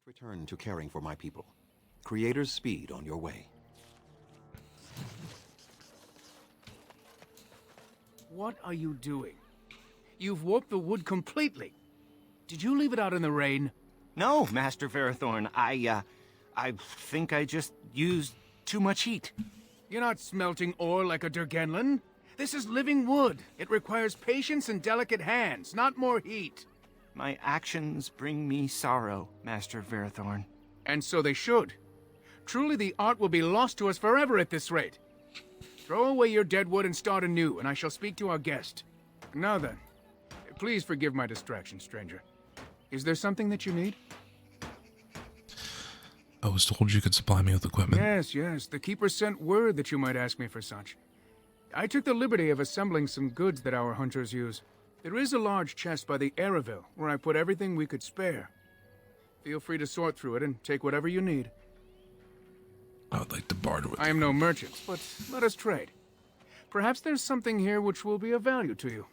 Return to caring for my people. Creator's speed on your way. What are you doing? You've warped the wood completely. Did you leave it out in the rain? No, Master Verathorn. I think I just used too much heat. You're not smelting ore like a Durgenlin. This is living wood. It requires patience and delicate hands, not more heat. My actions bring me sorrow, Master Verathorn. And so they should. Truly the art will be lost to us forever at this rate. Throw away your dead wood and start anew, and I shall speak to our guest. Now then, please forgive my distraction, stranger. Is there something that you need? I was told you could supply me with equipment. Yes. The Keeper sent word that you might ask me for such. I took the liberty of assembling some goods that our hunters use. There is a large chest by the Araville, where I put everything we could spare. Feel free to sort through it and take whatever you need. I would like to barter with you. I am no merchant, but let us trade. Perhaps there's something here which will be of value to you.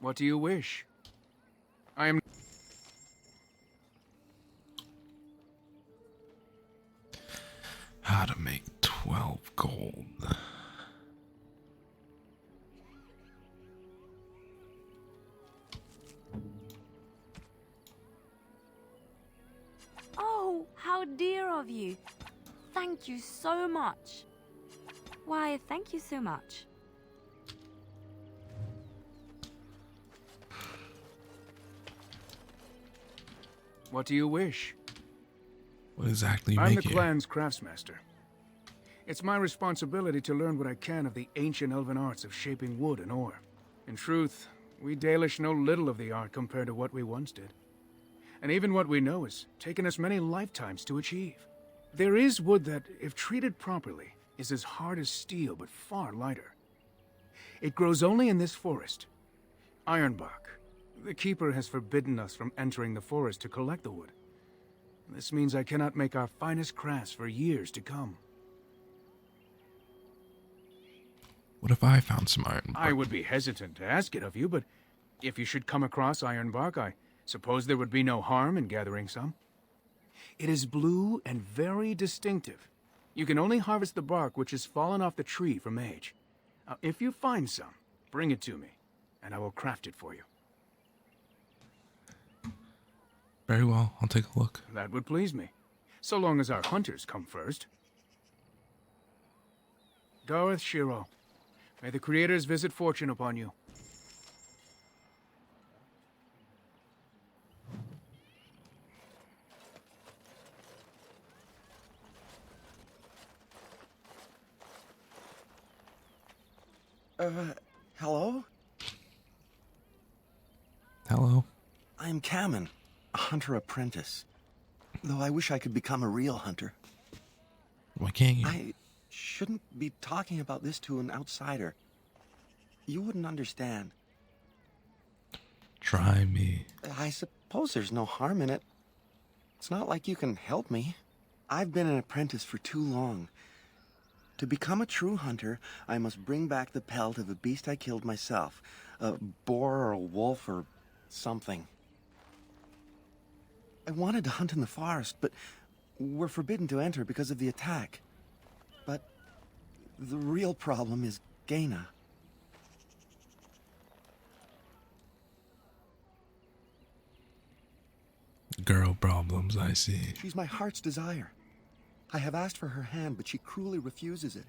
What do you wish? I am... How to make 12 gold. Oh, how dear of you. Thank you so much. Why, thank you so much. What do you wish? What exactly you I'm make the here? clan's craftsmaster. It's my responsibility to learn what I can of the ancient elven arts of shaping wood and ore. In truth, we Dalish know little of the art compared to what we once did. And even what we know has taken us many lifetimes to achieve. There is wood that, if treated properly, is as hard as steel but far lighter. It grows only in this forest. Ironbark. The Keeper has forbidden us from entering the forest to collect the wood. This means I cannot make our finest crafts for years to come. What if I found some iron? I would be hesitant to ask it of you, but if you should come across ironbark, I suppose there would be no harm in gathering some. It is blue and very distinctive. You can only harvest the bark which has fallen off the tree from age. If you find some, bring it to me, and I will craft it for you. Very well, I'll take a look. That would please me, so long as our hunters come first. Dareth Shiro, may the Creators visit fortune upon you. Hello? Hello? I'm Kamen, a hunter apprentice. Though I wish I could become a real hunter. Why can't you? I shouldn't be talking about this to an outsider. You wouldn't understand. Try me. I suppose there's no harm in it. It's not like you can help me. I've been an apprentice for too long. To become a true hunter, I must bring back the pelt of a beast I killed myself. A boar or a wolf or something. I wanted to hunt in the forest, but we're forbidden to enter because of the attack. But The real problem is Gaina. Girl problems, I see. She's my heart's desire. I have asked for her hand, but she cruelly refuses it.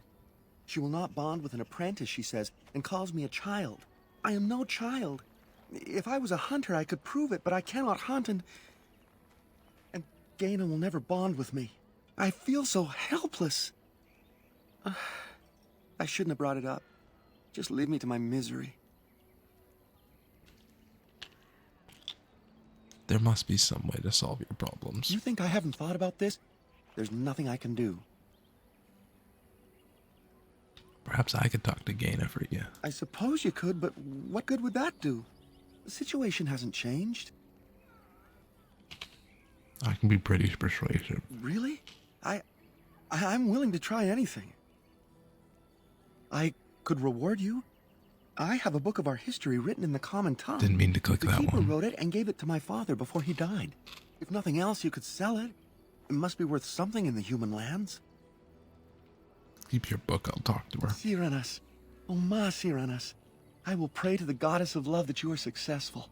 She will not bond with an apprentice, she says, and calls me a child. I am no child. If I was a hunter, I could prove it, but I cannot hunt, and Gaina will never bond with me. I feel so helpless. I shouldn't have brought it up. Just leave me to my misery. There must be some way to solve your problems. You think I haven't thought about this? There's nothing I can do. Perhaps I could talk to Gaina for you. I suppose you could, but what good would that do? The situation hasn't changed. I can be pretty persuasive. Really? I'm willing to try anything. I could reward you. I have a book of our history written in the common tongue. Didn't mean to click The that keeper one. wrote it and gave it to my father before he died. If nothing else, you could sell it. It must be worth something in the human lands. Keep your book, I'll talk to her. Cyranas. Oh, ma Cyranas. I will pray to the goddess of love that you are successful.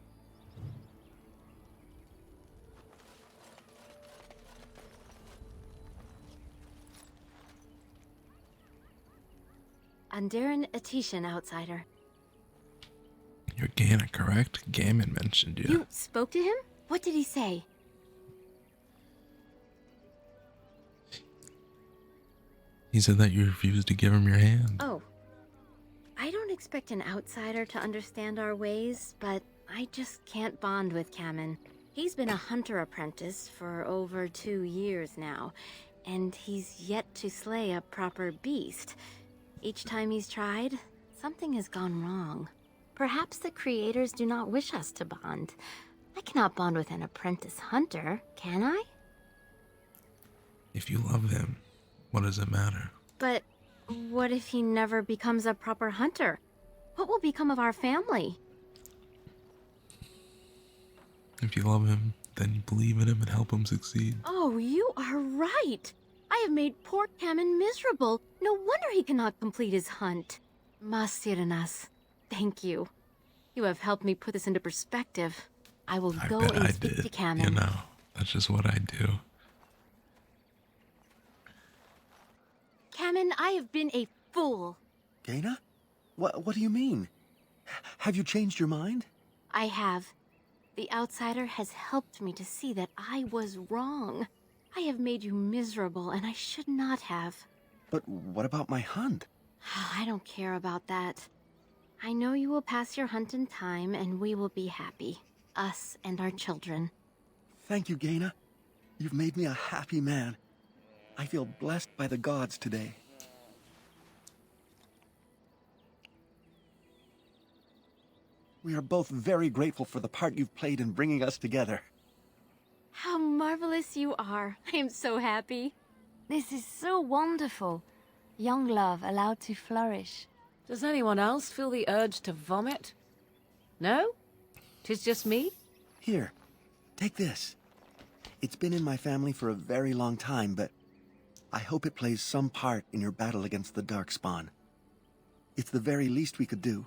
Andiran Atishan, outsider. You're Gaina, correct? Gammon mentioned you. You spoke to him? What did he say? He said that you refused to give him your hand. Oh. I don't expect an outsider to understand our ways, but I just can't bond with Kamen. He's been a hunter apprentice for over 2 years now, and he's yet to slay a proper beast. Each time he's tried, something has gone wrong. Perhaps the creators do not wish us to bond. I cannot bond with an apprentice hunter, can I? If you love him, what does it matter? But what if he never becomes a proper hunter? What will become of our family? If you love him, then you believe in him and help him succeed. Oh, you are right. I have made poor Kamen miserable. No wonder he cannot complete his hunt. Masiranas, thank you. You have helped me put this into perspective. I will I go bet and I speak did. to Kamen. You know, that's just what I do. Kamen, I have been a fool. Gaina? What do you mean? Have you changed your mind? I have. The outsider has helped me to see that I was wrong. I have made you miserable, and I should not have. But what about my hunt? I don't care about that. I know you will pass your hunt in time, and we will be happy. Us and our children. Thank you, Gaina. You've made me a happy man. I feel blessed by the gods today. We are both very grateful for the part you've played in bringing us together. How marvelous you are. I am so happy. This is so wonderful. Young love allowed to flourish. Does anyone else feel the urge to vomit? No? 'Tis just me? Here, take this. It's been in my family for a very long time, but I hope it plays some part in your battle against the Darkspawn. It's the very least we could do.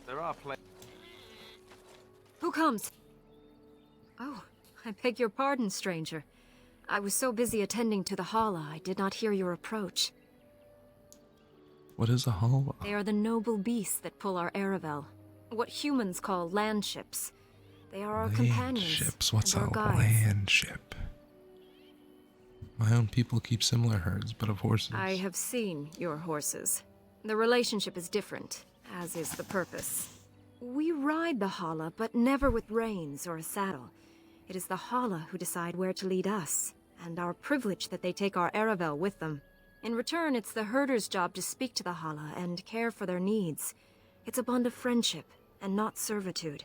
There are Who comes? Oh, I beg your pardon, stranger. I was so busy attending to the Hala, I did not hear your approach. What is a Hala? They are the noble beasts that pull our Aravel. What humans call land ships. They are our companions. Ships. What's and a our guides. land ship? My own people keep similar herds, but of horses. I have seen your horses. The relationship is different, as is the purpose. We ride the Hala, but never with reins or a saddle. It is the Hala who decide where to lead us, and our privilege that they take our Aravel with them. In return, it's the herder's job to speak to the Hala and care for their needs. It's a bond of friendship, and not servitude.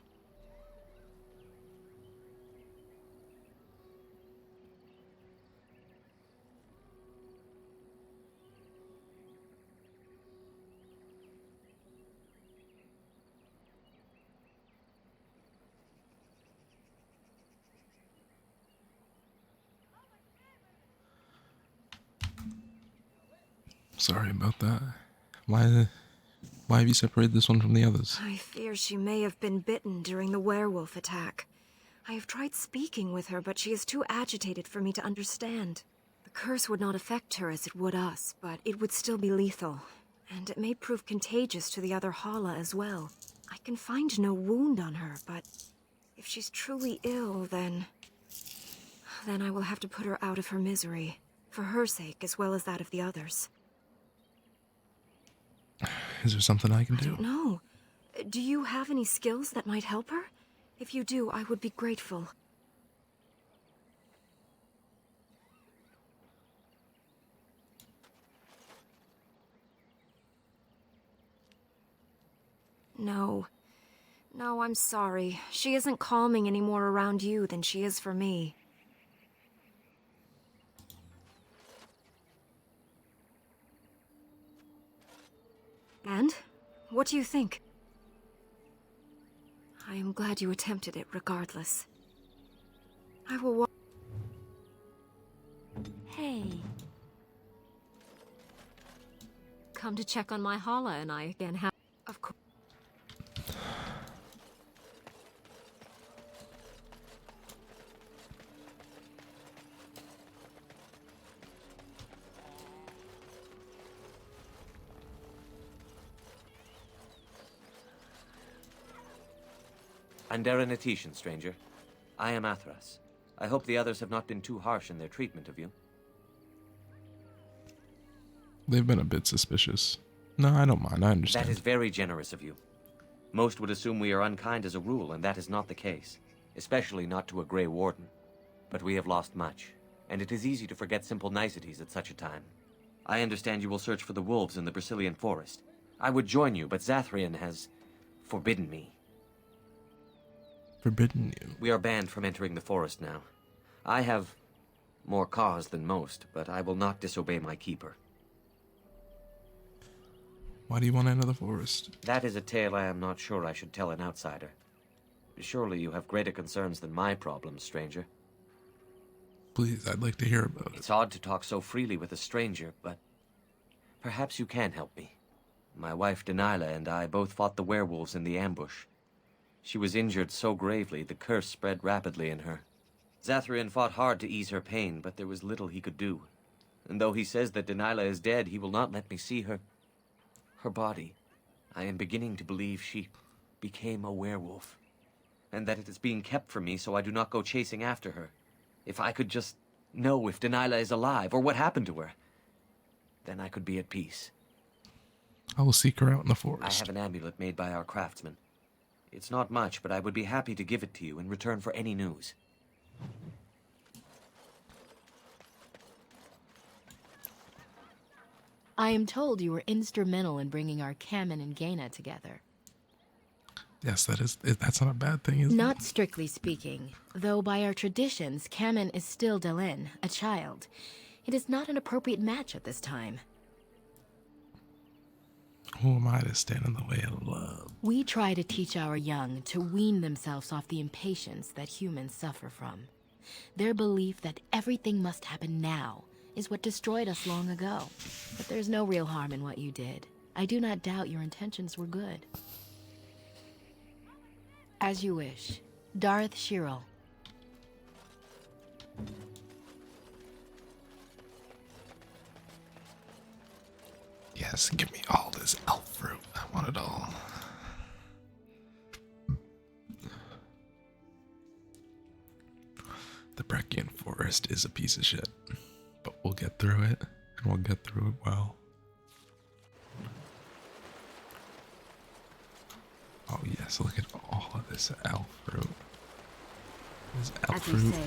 Sorry about that. Why have you separated this one from the others? I fear she may have been bitten during the werewolf attack. I have tried speaking with her, but she is too agitated for me to understand. The curse would not affect her as it would us, but it would still be lethal. And it may prove contagious to the other Hala as well. I can find no wound on her, but if she's truly ill, then I will have to put her out of her misery. For her sake, as well as that of the others. Is there something I can do? I don't know. Do you have any skills that might help her? If you do, I would be grateful. No. No, I'm sorry. She isn't calming any more around you than she is for me. And? What do you think? I am glad you attempted it regardless. I will Hey. come to check on my Hala and I again have... Of course. Andaranatitian, stranger. I am Athras. I hope the others have not been too harsh in their treatment of you. They've been a bit suspicious. No, I don't mind. I understand. That is very generous of you. Most would assume we are unkind as a rule, and that is not the case. Especially not to a Grey Warden. But we have lost much, and it is easy to forget simple niceties at such a time. I understand you will search for the wolves in the Brazilian forest. I would join you, but Zathrian has forbidden me. Forbidden you? We are banned from entering the forest now. I have more cause than most, but I will not disobey my keeper. Why do you want to enter the forest? That is a tale I am not sure I should tell an outsider. Surely you have greater concerns than my problems, stranger. Please, I'd like to hear about it. It's odd to talk so freely with a stranger, but perhaps you can help me. My wife Denilah and I both fought the werewolves in the ambush. She was injured so gravely, the curse spread rapidly in her. Zathrian fought hard to ease her pain, but there was little he could do. And though he says that Denilah is dead, he will not let me see her body. I am beginning to believe she became a werewolf, and that it is being kept from me so I do not go chasing after her. If I could just know if Denilah is alive, or what happened to her, then I could be at peace. I will seek her out in the I forest. have an amulet made by our craftsman. It's not much, but I would be happy to give it to you in return for any news. I am told you were instrumental in bringing our Kamen and Gaina together. Yes, that's not a bad thing, is it? Not strictly speaking, though by our traditions, Kamen is still Delin, a child. It is not an appropriate match at this time. Who am I to stand in the way of love? We try to teach our young to wean themselves off the impatience that humans suffer from. Their belief that everything must happen now is what destroyed us long ago. But there's no real harm in what you did. I do not doubt your intentions were good. As you wish. Darth Shirel. Yes, give me all this elf fruit. I want it all. The Breccian forest is a piece of shit, but we'll get through it, and we'll get through it well. Oh yes, look at all of this elf fruit. This elf As you fruit. say.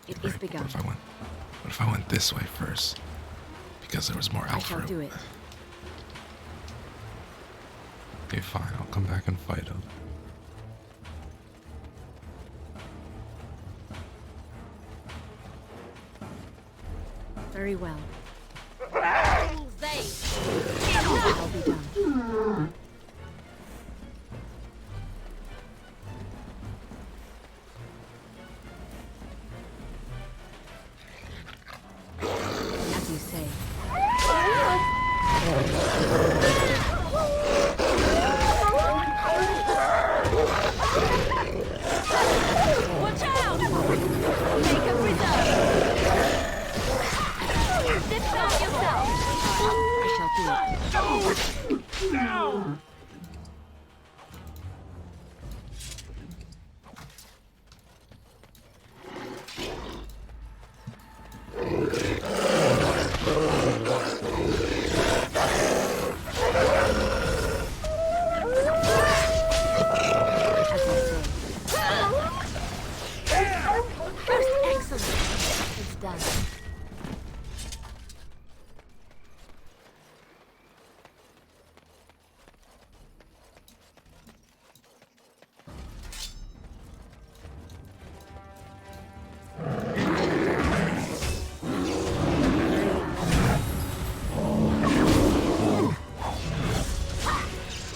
It is Right, begun. what if I went this way first? Because there was more I elf shall fruit. do it. Okay, fine. I'll come back and fight him. Very well. I'll be done. First, excellent. It's done.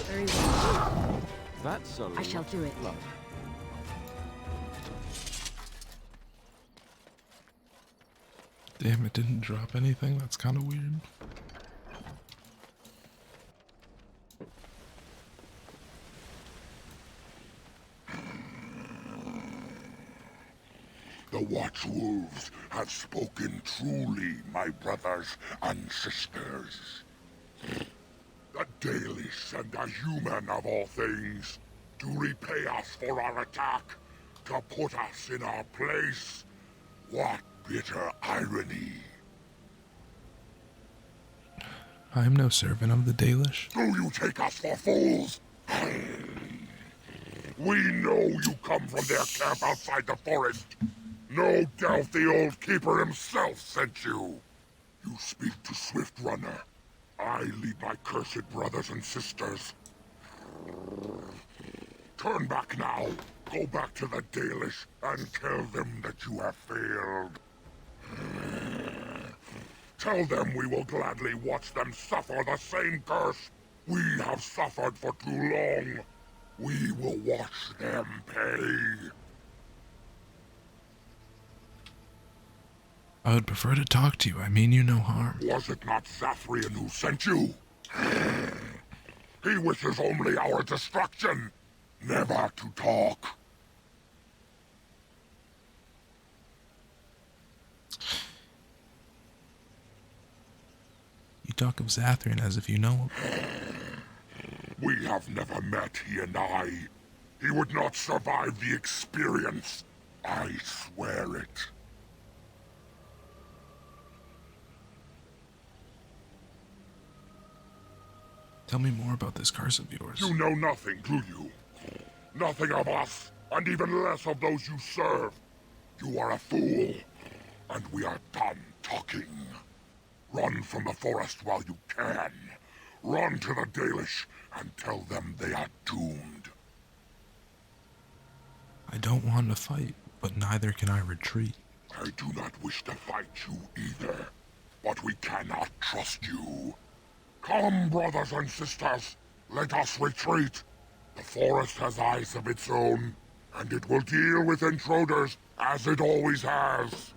Very well. That's a I shall do it. Damn, it didn't drop anything. That's kind of weird. The Watchwolves have spoken truly, my brothers and sisters. The Dalish send a human of all things to repay us for our attack, to put us in our place. What bitter irony. I'm no servant of the Dalish. Do you take us for fools? We know you come from their camp outside the forest. No doubt the old keeper himself sent you. You speak to Swift Runner. I lead my cursed brothers and sisters. Turn back now. Go back to the Dalish and tell them that you have failed. Tell them we will gladly watch them suffer the same curse we have suffered for too long. We will watch them pay. I would prefer to talk to you. I mean you no harm. Was it not Zathrian who sent you? He wishes only our destruction, never to talk. You talk of Zathrian as if you know him. We have never met, he and I. He would not survive the experience. I swear it. Tell me more about this curse of yours. You know nothing, do you? Nothing of us, and even less of those you serve. You are a fool, and we are done talking. Run from the forest while you can. Run to the Dalish and tell them they are doomed. I don't want to fight, but neither can I retreat. I do not wish to fight you either, but we cannot trust you. Come, brothers and sisters, let us retreat. The forest has eyes of its own, and it will deal with intruders as it always has.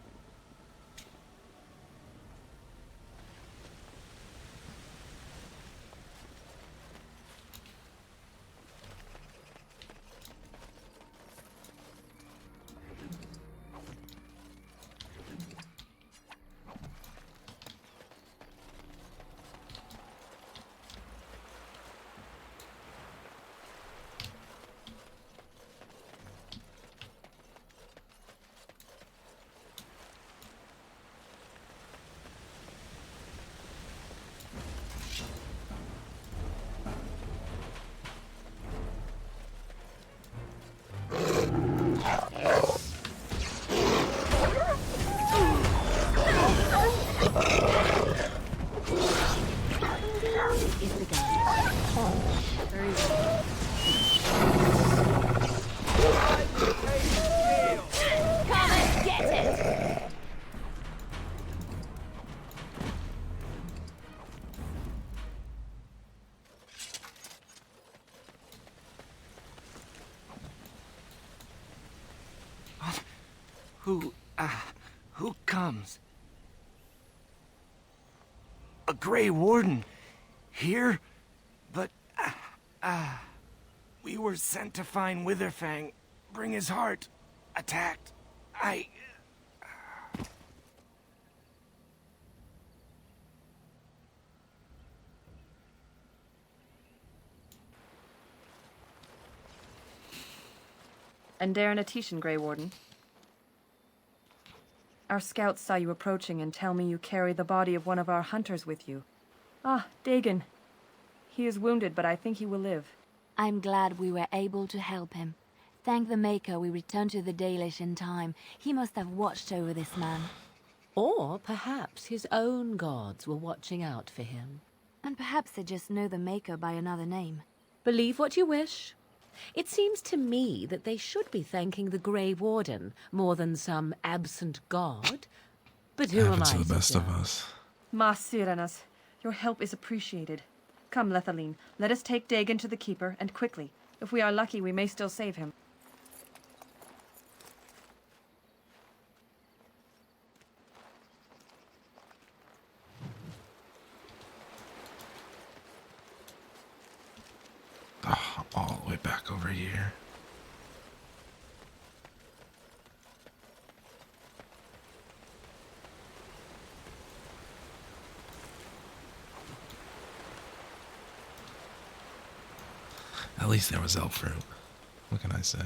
Who comes? A Grey Warden? Here? But, we were sent to find Witherfang, bring his heart. Attacked. And Darren Atishan, Grey Warden. Our scouts saw you approaching and tell me you carry the body of one of our hunters with you. Ah, Dagon. He is wounded, but I think he will live. I'm glad we were able to help him. Thank the Maker we returned to the Dalish in time. He must have watched over this man. Or perhaps his own gods were watching out for him. And perhaps they just know the Maker by another name. Believe what you wish. It seems to me that they should be thanking the Grey Warden more than some absent god. But who am I Happens to to the best of judge? us. Ma Syranas, your help is appreciated. Come, Lethaline, let us take Dagon to the Keeper, and quickly. If we are lucky, we may still save him. Oh, all the way back over here. At least there was elf fruit. What can I say?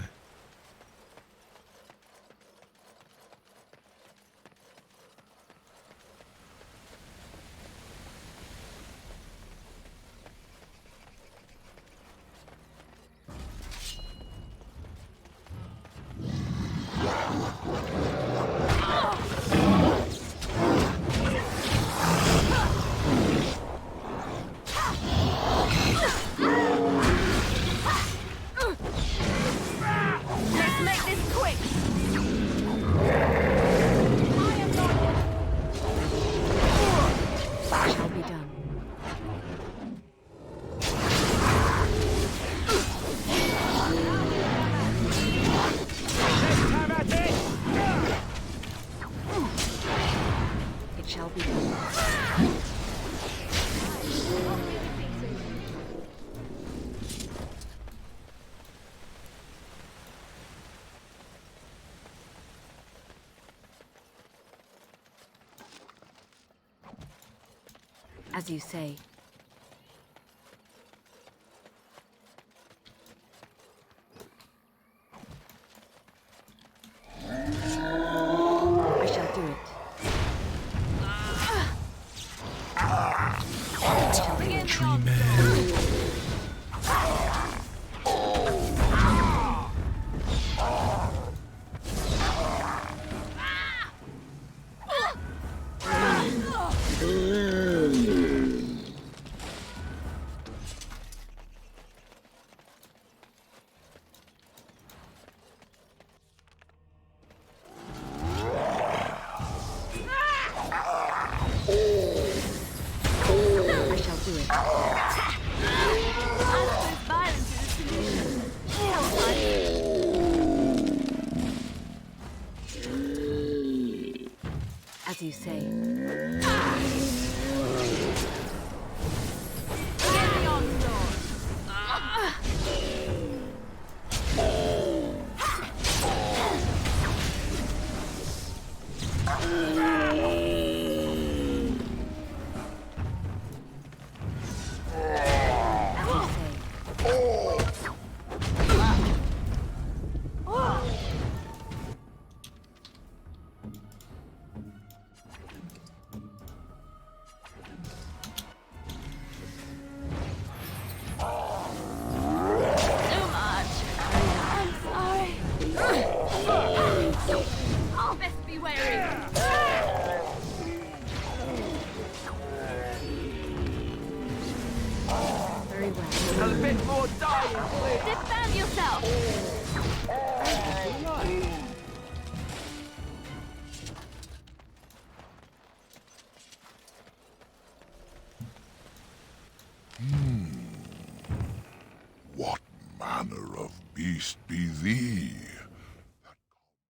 As you say. I shall do it. Tree man. As you say. What manner of beast be thee?